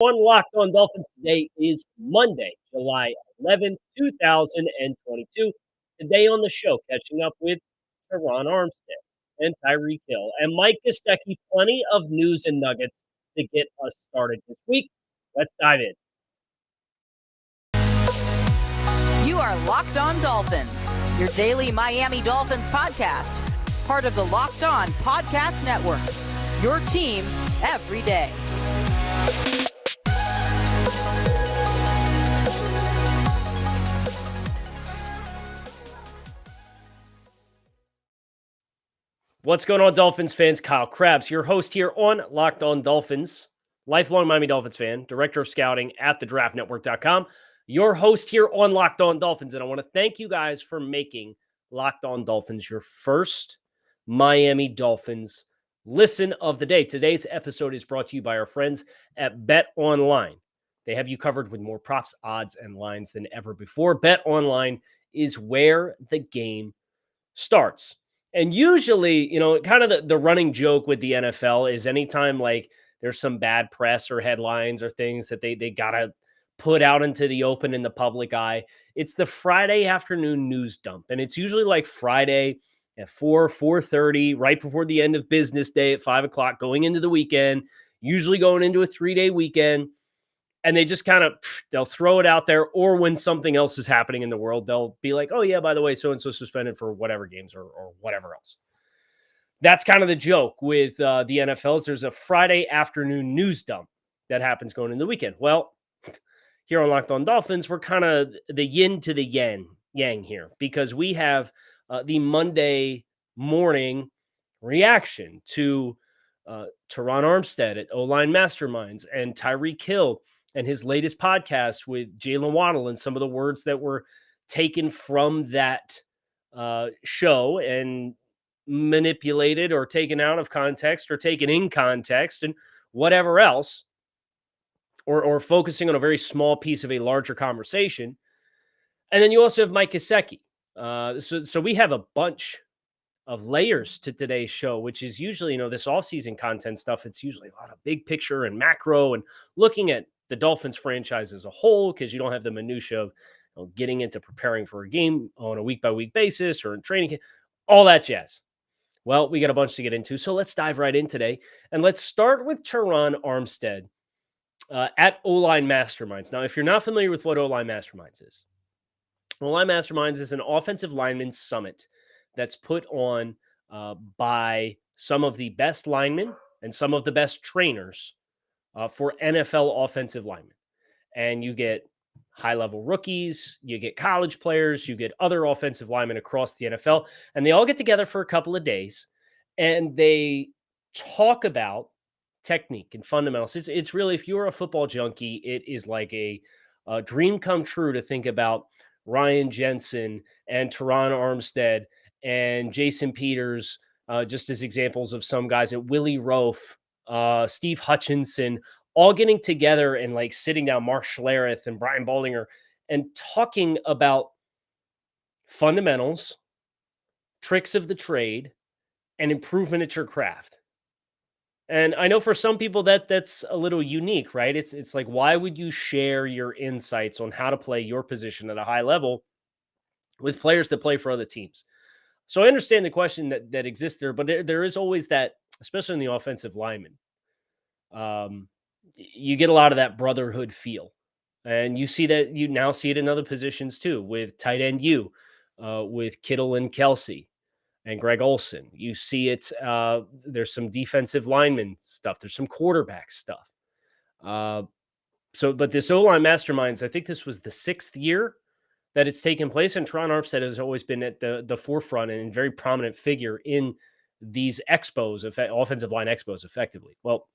On Locked On Dolphins, today is Monday, July 11th, 2022. Today on the show, catching up with Terron Armstead and Tyreek Hill and Mike Gesicki. Plenty of news and nuggets to get us started this week. Let's dive in. You are Locked On Dolphins, your daily Miami Dolphins podcast, part of the Locked On Podcast Network, your team every day. What's going on, Dolphins fans? Kyle Krabs, your host here on Locked On Dolphins, lifelong Miami Dolphins fan, director of scouting at thedraftnetwork.com, your host here on Locked On Dolphins. And I want to thank you guys for making Locked On Dolphins your first Miami Dolphins listen of the day. Today's episode is brought to you by our friends at Bet Online. They have you covered with more props, odds, and lines than ever before. Bet Online is where the game starts. And usually, kind of the running joke with the NFL is anytime like there's some bad press or headlines or things that they got to put out into the open in the public eye, it's the Friday afternoon news dump. And it's usually like Friday at 4:30, right before the end of business day at 5 o'clock, going into the weekend, usually going into a 3-day weekend. And they just they'll throw it out there, or when something else is happening in the world, they'll be like, oh yeah, by the way, so-and-so suspended for whatever games or whatever else. That's kind of the joke with the NFL is there's a Friday afternoon news dump that happens going into the weekend. Well, here on Locked On Dolphins, we're kind of the yin to the yang here, because we have the Monday morning reaction to Terron Armstead at OL Masterminds and Tyreek Hill and his latest podcast with Jaylen Waddle and some of the words that were taken from that show and manipulated or taken out of context or taken in context and whatever else, or focusing on a very small piece of a larger conversation. And then you also have Mike Gesicki. So we have a bunch of layers to today's show, which is usually, this offseason content stuff. It's usually a lot of big picture and macro and looking at the Dolphins franchise as a whole, because you don't have the minutia of getting into preparing for a game on a week-by-week basis or in training camp, all that jazz. Well, we got a bunch to get into, so let's dive right in today. And let's start with Terron Armstead at OL Masterminds. Now, if you're not familiar with what OL Masterminds is, OL Masterminds is an offensive lineman summit that's put on by some of the best linemen and some of the best trainers for NFL offensive linemen. And you get high-level rookies, you get college players, you get other offensive linemen across the NFL, and they all get together for a couple of days, and they talk about technique and fundamentals. It's really, if you're a football junkie, it is like a dream come true to think about Ryan Jensen and Terron Armstead and Jason Peters, just as examples of some guys at Willie Roaf, Steve Hutchinson, all getting together and like sitting down, Mark Schlereth and Brian Baldinger, and talking about fundamentals, tricks of the trade, and improvement at your craft. And I know for some people that's a little unique, right? It's like, why would you share your insights on how to play your position at a high level with players that play for other teams? So I understand the question that exists there, but there is always that, especially in the offensive lineman. You get a lot of that brotherhood feel. And you now see it in other positions too, with tight end with Kittle and Kelsey and Greg Olsen. You see it, there's some defensive lineman stuff. There's some quarterback stuff. But this O-line Masterminds, I think this was the 6th year that it's taken place, and Terron Armstead has always been at the forefront and a very prominent figure in these expos, offensive line expos, effectively. Well,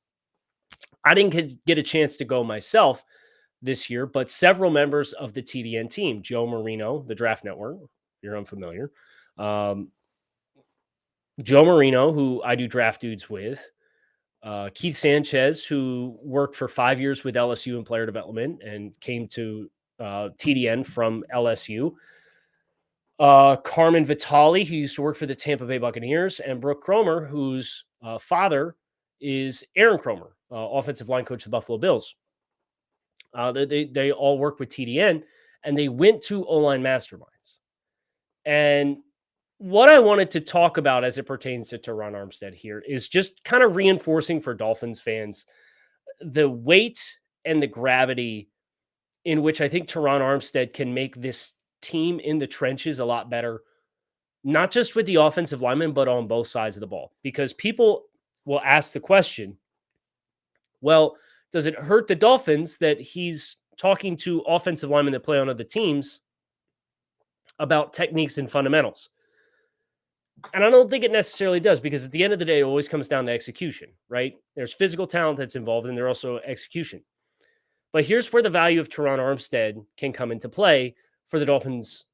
I didn't get a chance to go myself this year, but several members of the TDN team, Joe Marino, the Draft Network, if you're unfamiliar, Joe Marino, who I do Draft Dudes with, Keith Sanchez, who worked for 5 years with LSU in player development and came to TDN from LSU. Carmen Vitale, who used to work for the Tampa Bay Buccaneers, and Brooke Cromer, whose father is Aaron Cromer, offensive line coach of the Buffalo Bills. They all work with TDN, and they went to O-line Masterminds. And what I wanted to talk about as it pertains to Terron Armstead here is just kind of reinforcing for Dolphins fans the weight and the gravity in which I think Terron Armstead can make this team in the trenches a lot better, not just with the offensive linemen, but on both sides of the ball. Because people will ask the question, well, does it hurt the Dolphins that he's talking to offensive linemen that play on other teams about techniques and fundamentals? And I don't think it necessarily does, because at the end of the day, it always comes down to execution, right? There's physical talent that's involved, and there's also execution. But here's where the value of Terron Armstead can come into play for the Dolphins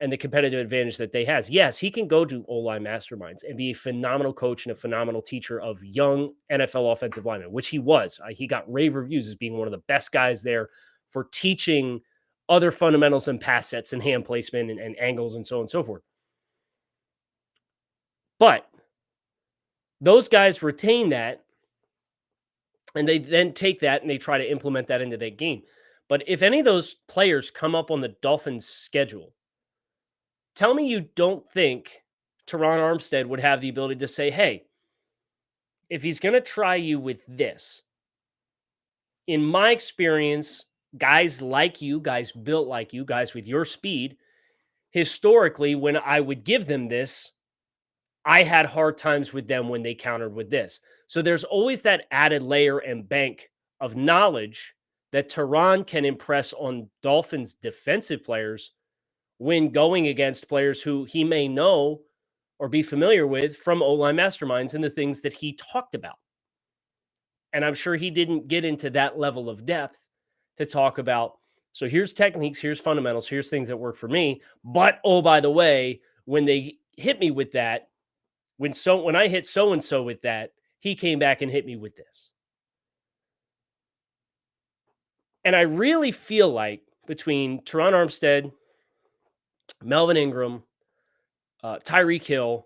and the competitive advantage that they has. Yes, he can go to O-line Masterminds and be a phenomenal coach and a phenomenal teacher of young NFL offensive linemen, which he was. He got rave reviews as being one of the best guys there for teaching other fundamentals and pass sets and hand placement and angles and so on and so forth. But those guys retain that, and they then take that and they try to implement that into their game. But if any of those players come up on the Dolphins' schedule, tell me you don't think Terron Armstead would have the ability to say, hey, if he's going to try you with this, in my experience, guys like you, guys built like you, guys with your speed, historically, when I would give them this, I had hard times with them when they countered with this. So there's always that added layer and bank of knowledge that Terron can impress on Dolphins defensive players when going against players who he may know or be familiar with from O-line Masterminds and the things that he talked about. And I'm sure he didn't get into that level of depth to talk about, so here's techniques, here's fundamentals, here's things that work for me. But, oh, by the way, when they hit me with that, when I hit so-and-so with that, he came back and hit me with this. And I really feel like between Terron Armstead, Melvin Ingram, Tyreek Hill,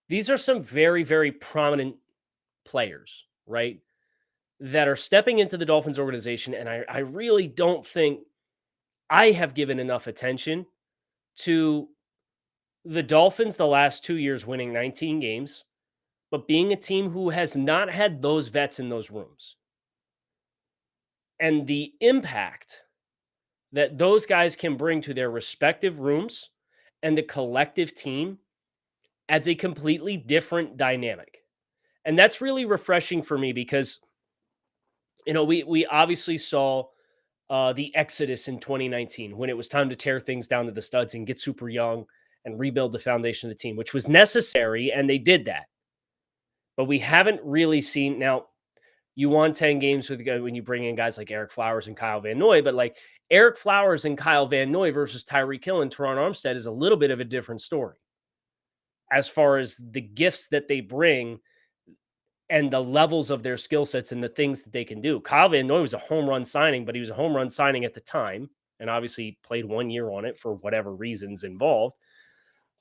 these are some very, very prominent players, right, that are stepping into the Dolphins organization. And I really don't think I have given enough attention to the Dolphins the last 2 years winning 19 games, but being a team who has not had those vets in those rooms. And the impact that those guys can bring to their respective rooms and the collective team adds a completely different dynamic. And that's really refreshing for me because, we obviously saw the exodus in 2019 when it was time to tear things down to the studs and get super young and rebuild the foundation of the team, which was necessary, and they did that. But we haven't really seen, now, you won 10 games when you bring in guys like Eric Flowers and Kyle Van Noy, but like Eric Flowers and Kyle Van Noy versus Tyreek Hill and Terron Armstead is a little bit of a different story as far as the gifts that they bring and the levels of their skill sets and the things that they can do. Kyle Van Noy was a home run signing, but he was a home run signing at the time, and obviously played 1 year on it for whatever reasons involved.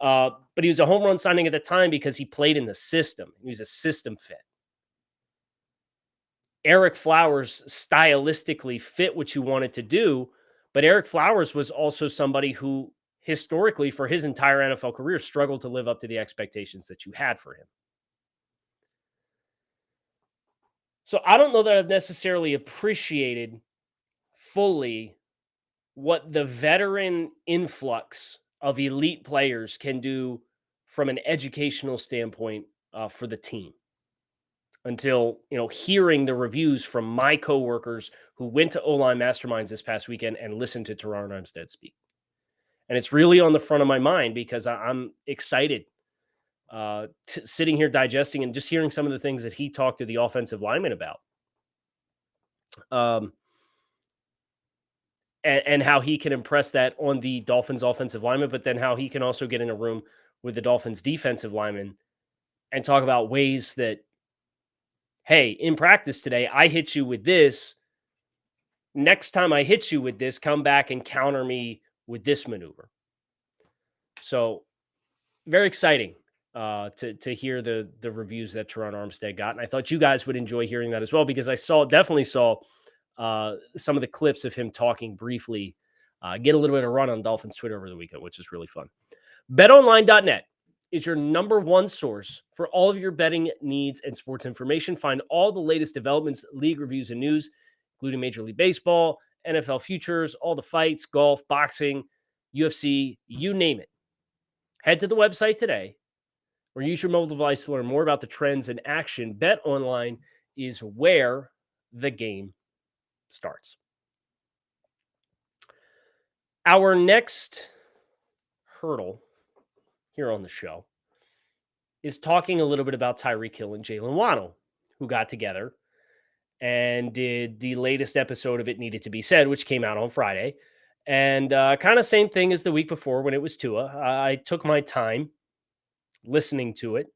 But he was a home run signing at the time because he played in the system. He was a system fit. Eric Flowers stylistically fit what you wanted to do, but Eric Flowers was also somebody who historically for his entire NFL career struggled to live up to the expectations that you had for him. So I don't know that I've necessarily appreciated fully what the veteran influx of elite players can do from an educational standpoint for the team until, hearing the reviews from my coworkers who went to O-line Masterminds this past weekend and listened to Terron Armstead speak. And it's really on the front of my mind because I'm excited sitting here digesting and just hearing some of the things that he talked to the offensive linemen about. And how he can impress that on the Dolphins offensive lineman, but then how he can also get in a room with the Dolphins defensive lineman and talk about ways that, hey, in practice today, I hit you with this. Next time I hit you with this, come back and counter me with this maneuver. So very exciting to hear the reviews that Terron Armstead got. And I thought you guys would enjoy hearing that as well, because I definitely saw some of the clips of him talking briefly, get a little bit of run on Dolphins Twitter over the weekend, which is really fun. BetOnline.net is your number one source for all of your betting needs and sports information. Find all the latest developments, league reviews, and news, including Major League Baseball, NFL futures, all the fights, golf, boxing, UFC, you name it. Head to the website today or use your mobile device to learn more about the trends in action. BetOnline is where the game starts. Our next hurdle here on the show is talking a little bit about Tyreek Hill and Jaylen Waddle, who got together and did the latest episode of It Needed to Be Said, which came out on Friday. And kind of same thing as the week before when it was Tua. I took my time listening to it,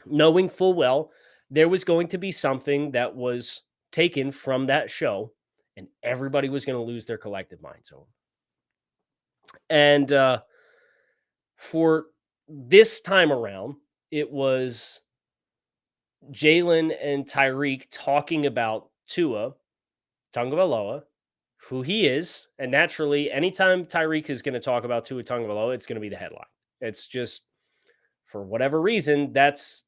knowing full well there was going to be something that was taken from that show and everybody was going to lose their collective minds over. And for this time around, it was Jaylen and Tyreek talking about Tua Tagovailoa, who he is. And naturally, anytime Tyreek is going to talk about Tua Tagovailoa, it's going to be the headline. It's just, for whatever reason, that's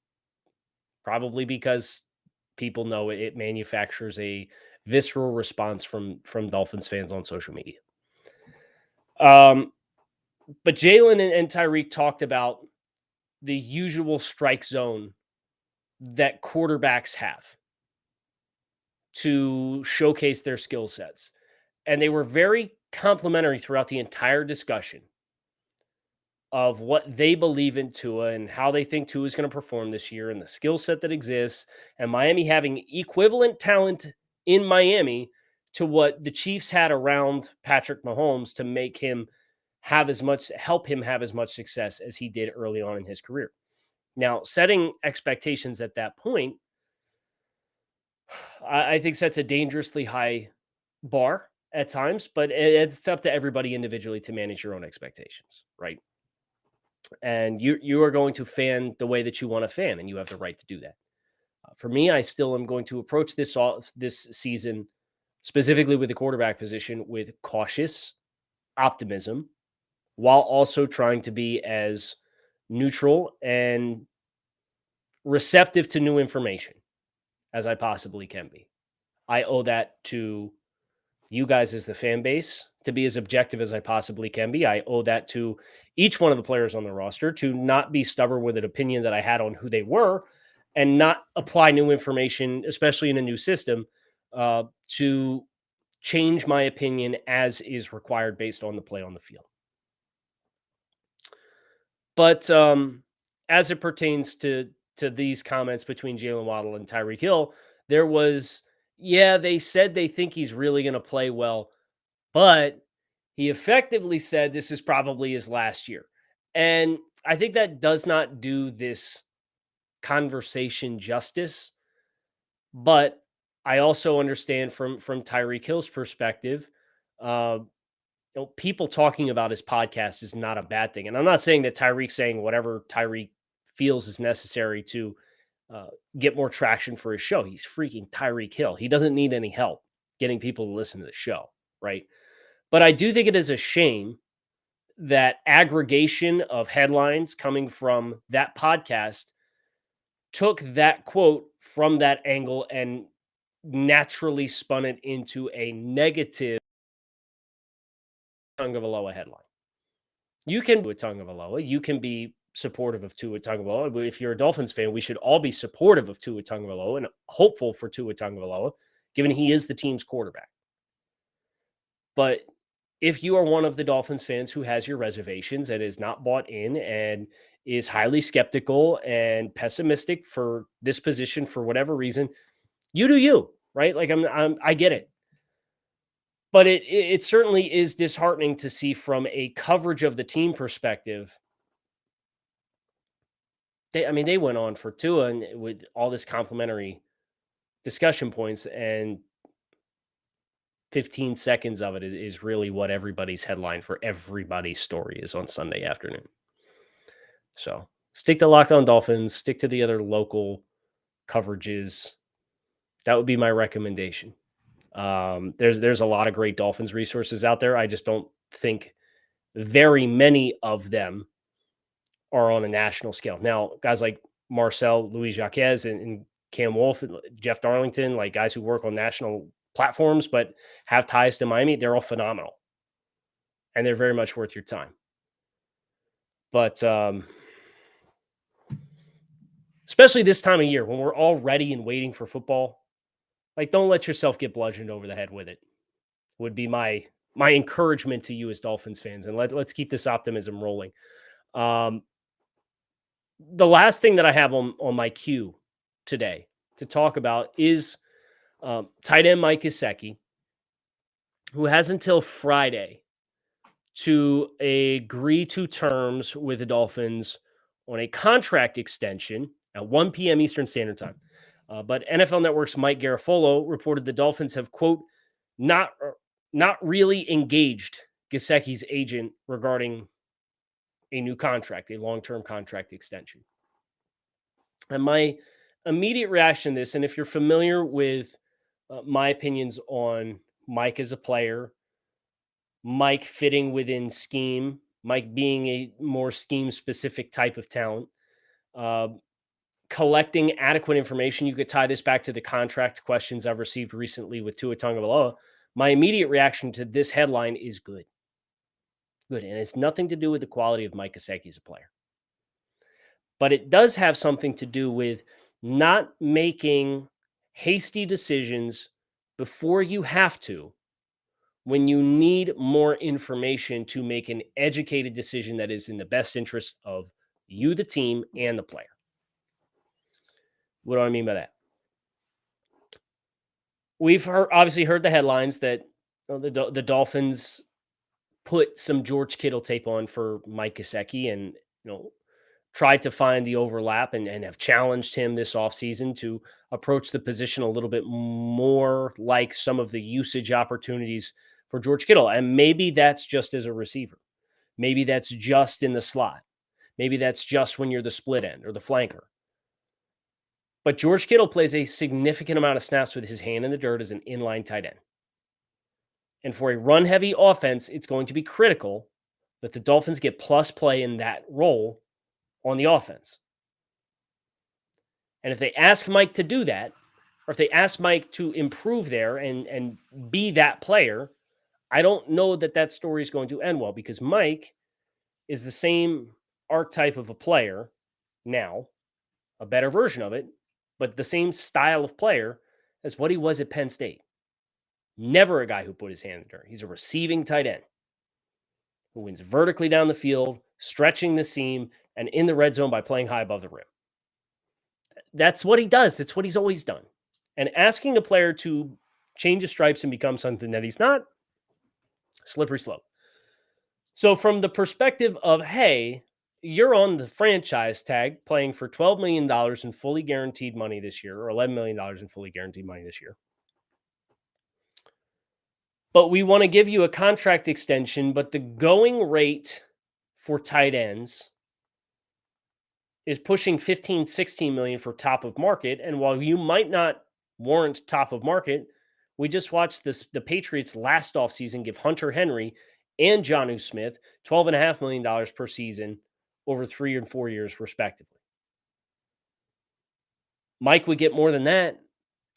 probably because people know it manufactures a visceral response from Dolphins fans on social media. But Jaylen and Tyreek talked about the usual strike zone that quarterbacks have to showcase their skill sets. And they were very complimentary throughout the entire discussion of what they believe in Tua and how they think Tua is going to perform this year and the skill set that exists, and Miami having equivalent talent in Miami to what the Chiefs had around Patrick Mahomes to make him help him have as much success as he did early on in his career. Now, setting expectations at that point, I think sets a dangerously high bar at times, but it's up to everybody individually to manage your own expectations, right? And you are going to fan the way that you want to fan, and you have the right to do that. For me, I still am going to approach this season, specifically with the quarterback position, with cautious optimism, while also trying to be as neutral and receptive to new information as I possibly can be. I owe that to you guys as the fan base to be as objective as I possibly can be. I owe that to each one of the players on the roster to not be stubborn with an opinion that I had on who they were and not apply new information, especially in a new system, to change my opinion as is required based on the play on the field. But as it pertains to these comments between Jaylen Waddle and Tyreek Hill, there was, they said they think he's really going to play well, but he effectively said this is probably his last year. And I think that does not do this conversation justice. But I also understand from Tyreek Hill's perspective, people talking about his podcast is not a bad thing. And I'm not saying that Tyreek saying whatever Tyreek feels is necessary to get more traction for his show. He's freaking Tyreek Hill. He doesn't need any help getting people to listen to the show, right? But I do think it is a shame that aggregation of headlines coming from that podcast took that quote from that angle and naturally spun it into a negative Tagovailoa headline. You can do a Tagovailoa. You can be supportive of Tua Tagovailoa. But if you're a Dolphins fan, we should all be supportive of Tua Tagovailoa and hopeful for Tua Tagovailoa, given he is the team's quarterback. But if you are one of the Dolphins fans who has your reservations and is not bought in and is highly skeptical and pessimistic for this position for whatever reason, you do you, right? Like I get it. But it certainly is disheartening to see from a coverage of the team perspective. They went on for Tua and with all this complimentary discussion points, and 15 seconds of it is really what everybody's headline for everybody's story is on Sunday afternoon. So stick to Locked On Dolphins, stick to the other local coverages. That would be my recommendation. There's a lot of great Dolphins resources out there. I just don't think very many of them are on a national scale. Now, guys like Marcel Louis Jacques and Cam Wolf, and Jeff Darlington, like guys who work on national platforms but have ties to Miami, they're all phenomenal. And they're very much worth your time. But especially this time of year when we're all ready and waiting for football, like don't let yourself get bludgeoned over the head with it. Would be my encouragement to you as Dolphins fans. And let's keep this optimism rolling. The last thing that I have on my queue today to talk about is tight end Mike Gesicki, who has until Friday to agree to terms with the Dolphins on a contract extension at 1 p.m. Eastern Standard Time. But NFL Network's Mike Garafolo reported the Dolphins have, quote, not really engaged Gesicki's agent regarding a new contract, a long-term contract extension. And my immediate reaction to this, and if you're familiar with my opinions on Mike as a player, Mike fitting within scheme, Mike being a more scheme-specific type of talent, collecting adequate information. You could tie this back to the contract questions I've received recently with Tua Tagovailoa. My immediate reaction to this headline is good. Good, and it's nothing to do with the quality of Mike Gesicki as a player. But it does have something to do with not making hasty decisions before you have to, when you need more information to make an educated decision that is in the best interest of you, the team, and the player. What do I mean by that? We've obviously heard the headlines that the Dolphins put some George Kittle tape on for Mike Gesicki and tried to find the overlap and have challenged him this offseason to approach the position a little bit more like some of the usage opportunities for George Kittle. And maybe that's just as a receiver. Maybe that's just in the slot. Maybe that's just when you're the split end or the flanker. But George Kittle plays a significant amount of snaps with his hand in the dirt as an inline tight end. And for a run-heavy offense, it's going to be critical that the Dolphins get plus play in that role on the offense. And if they ask Mike to do that, or if they ask Mike to improve there and be that player, I don't know that story is going to end well, because Mike is the same archetype of a player now, a better version of it, but the same style of player as what he was at Penn State. Never a guy who put his hand in the dirt. He's a receiving tight end who wins vertically down the field, stretching the seam, and in the red zone by playing high above the rim. That's what he does. That's what he's always done. And asking a player to change his stripes and become something that he's not, slippery slope. So from the perspective of, hey, you're on the franchise tag playing for $12 million in fully guaranteed money this year, or $11 million in fully guaranteed money this year. But we want to give you a contract extension, but the going rate for tight ends is pushing 15, 16 million for top of market. And while you might not warrant top of market, we just watched the Patriots last offseason give Hunter Henry and Jonnu Smith $12.5 million per season over 3 and 4 years, respectively. Mike would get more than that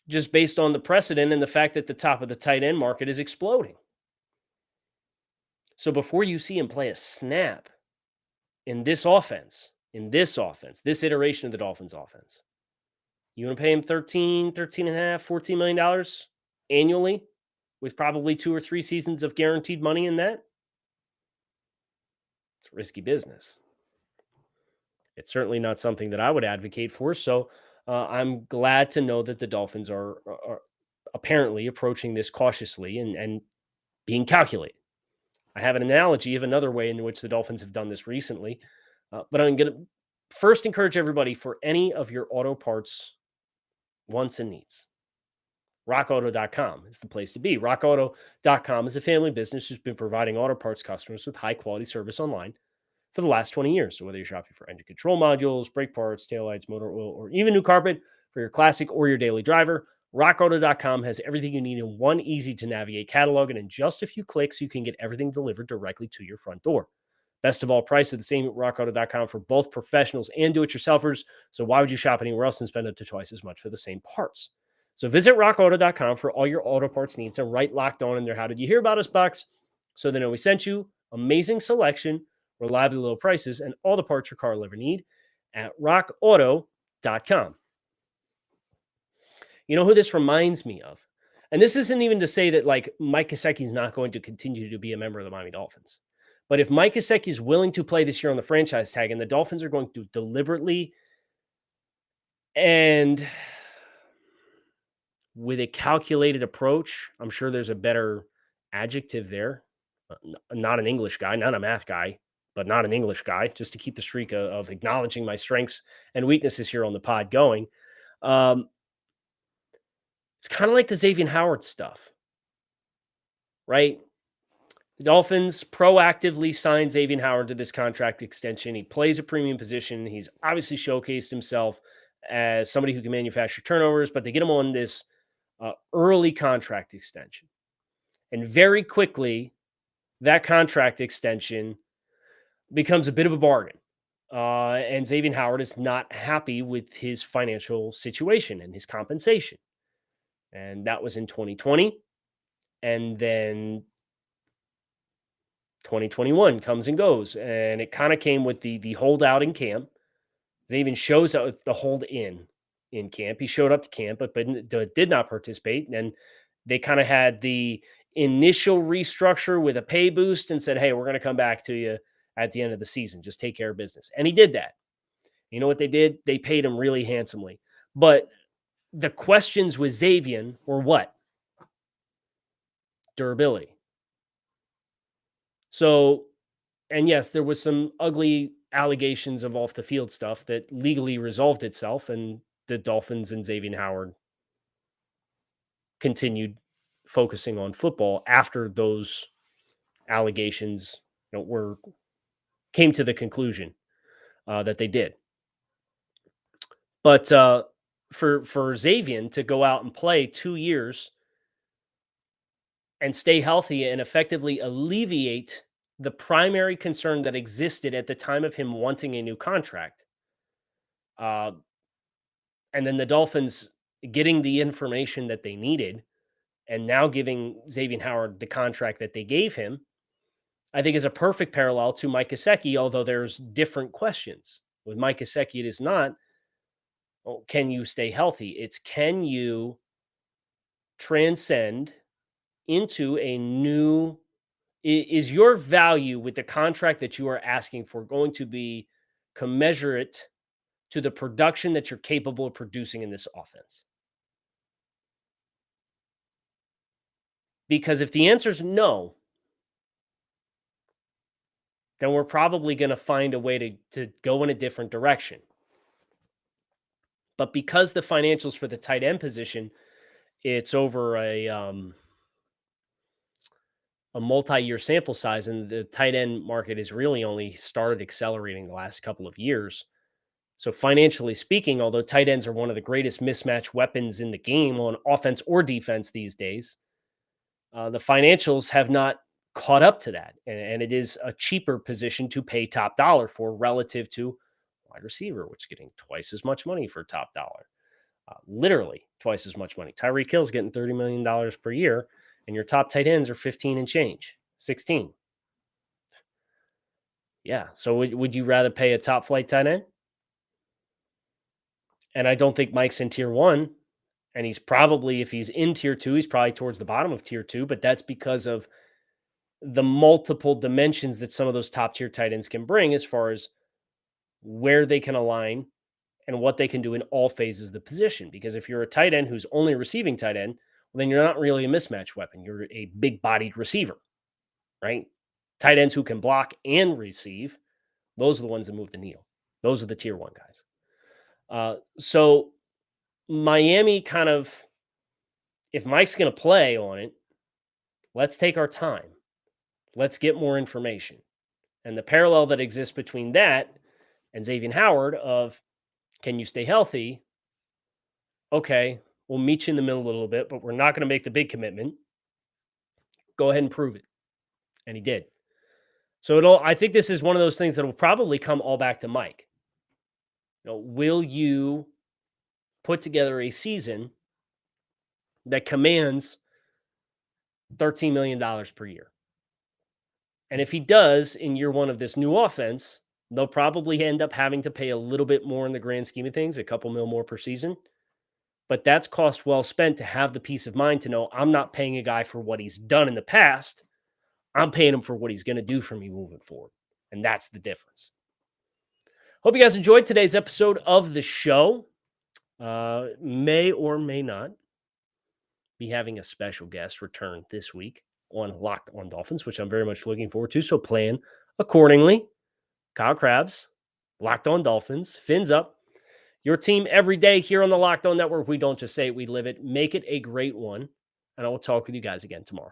just based on the precedent and the fact that the top of the tight end market is exploding. So before you see him play a snap in this offense, this iteration of the Dolphins offense, you want to pay him $13.5, $14 million annually with probably 2 or 3 seasons of guaranteed money in that? It's risky business. It's certainly not something that I would advocate for. So I'm glad to know that the Dolphins are apparently approaching this cautiously and being calculated. I have an analogy of another way in which the Dolphins have done this recently. But I'm going to first encourage everybody, for any of your auto parts wants and needs, rockauto.com is the place to be. Rockauto.com is a family business who's been providing auto parts customers with high-quality service online for the last 20 years. So whether you're shopping for engine control modules, brake parts, taillights, motor oil, or even new carpet for your classic or your daily driver, RockAuto.com has everything you need in one easy-to-navigate catalog, and in just a few clicks, you can get everything delivered directly to your front door. Best of all, price is the same at RockAuto.com for both professionals and do-it-yourselfers, so why would you shop anywhere else and spend up to twice as much for the same parts? So visit RockAuto.com for all your auto parts needs and write Locked On in their How Did You Hear About Us box so they know we sent you. Amazing selection, reliably low prices, and all the parts your car will ever need at RockAuto.com. You know who this reminds me of? And this isn't even to say that like Mike Gesicki is not going to continue to be a member of the Miami Dolphins. But if Mike Gesicki is willing to play this year on the franchise tag and the Dolphins are going to deliberately and with a calculated approach, I'm sure there's a better adjective there. Not an English guy, not a math guy, but not an English guy, just to keep the streak of acknowledging my strengths and weaknesses here on the pod going. It's kind of like the Xavier Howard stuff, right? The Dolphins proactively signed Xavier Howard to this contract extension. He plays a premium position. He's obviously showcased himself as somebody who can manufacture turnovers, but they get him on this early contract extension. And very quickly, that contract extension becomes a bit of a bargain. And Xavier Howard is not happy with his financial situation and his compensation. And that was in 2020. And then 2021 comes and goes. And it kind of came with the holdout in camp. Xavier shows up with the hold in camp. He showed up to camp, but did not participate. And they kind of had the initial restructure with a pay boost and said, hey, we're going to come back to you at the end of the season. Just take care of business. And he did that. You know what they did? They paid him really handsomely. But the questions with Xavier were what? Durability. So, and yes, there was some ugly allegations of off the field stuff that legally resolved itself, and the Dolphins and Xavier Howard continued focusing on football after those allegations came to the conclusion that they did. But for Xavier to go out and play 2 years and stay healthy and effectively alleviate the primary concern that existed at the time of him wanting a new contract, and then the Dolphins getting the information that they needed and now giving Xavier Howard the contract that they gave him, I think is a perfect parallel to Mike Gesicki, although there's different questions. With Mike Gesicki, it is not, can you stay healthy? It's, can you transcend into a new, is your value with the contract that you are asking for going to be commensurate to the production that you're capable of producing in this offense? Because if the answer is no, then we're probably going to find a way to go in a different direction. But because the financials for the tight end position, it's over a multi-year sample size, and the tight end market has really only started accelerating the last couple of years. So financially speaking, although tight ends are one of the greatest mismatch weapons in the game on offense or defense these days, the financials have not caught up to that. And it is a cheaper position to pay top dollar for relative to wide receiver, which is getting twice as much money for top dollar. Literally twice as much money. Tyreek Hill's getting $30 million per year, and your top tight ends are 15 and change, 16. Yeah. So would you rather pay a top flight tight end? And I don't think Mike's in tier 1. And he's probably, if he's in tier 2, he's probably towards the bottom of tier 2. But that's because of the multiple dimensions that some of those top tier tight ends can bring as far as where they can align and what they can do in all phases of the position. Because if you're a tight end who's only receiving tight end, well, then you're not really a mismatch weapon. You're a big-bodied receiver, right? Tight ends who can block and receive, those are the ones that move the needle. Those are the tier 1 guys. So Miami kind of, if Mike's going to play on it, let's take our time. Let's get more information. And the parallel that exists between that and Xavier Howard of, can you stay healthy? Okay, We'll meet you in the middle a little bit, but we're not going to make the big commitment. Go ahead and prove it. And he did. So I think this is one of those things that will probably come all back to Mike. Will you put together a season that commands $13 million per year? And if he does in year one of this new offense, they'll probably end up having to pay a little bit more in the grand scheme of things, a couple mil more per season. But that's cost well spent to have the peace of mind to know I'm not paying a guy for what he's done in the past. I'm paying him for what he's going to do for me moving forward. And that's the difference. Hope you guys enjoyed today's episode of the show. May or may not be having a special guest return this week on Locked On Dolphins, which I'm very much looking forward to. So plan accordingly. Kyle Krabs, Locked On Dolphins, fins up. Your team every day here on the Locked On Network. We don't just say it, we live it. Make it a great one. And I will talk with you guys again tomorrow.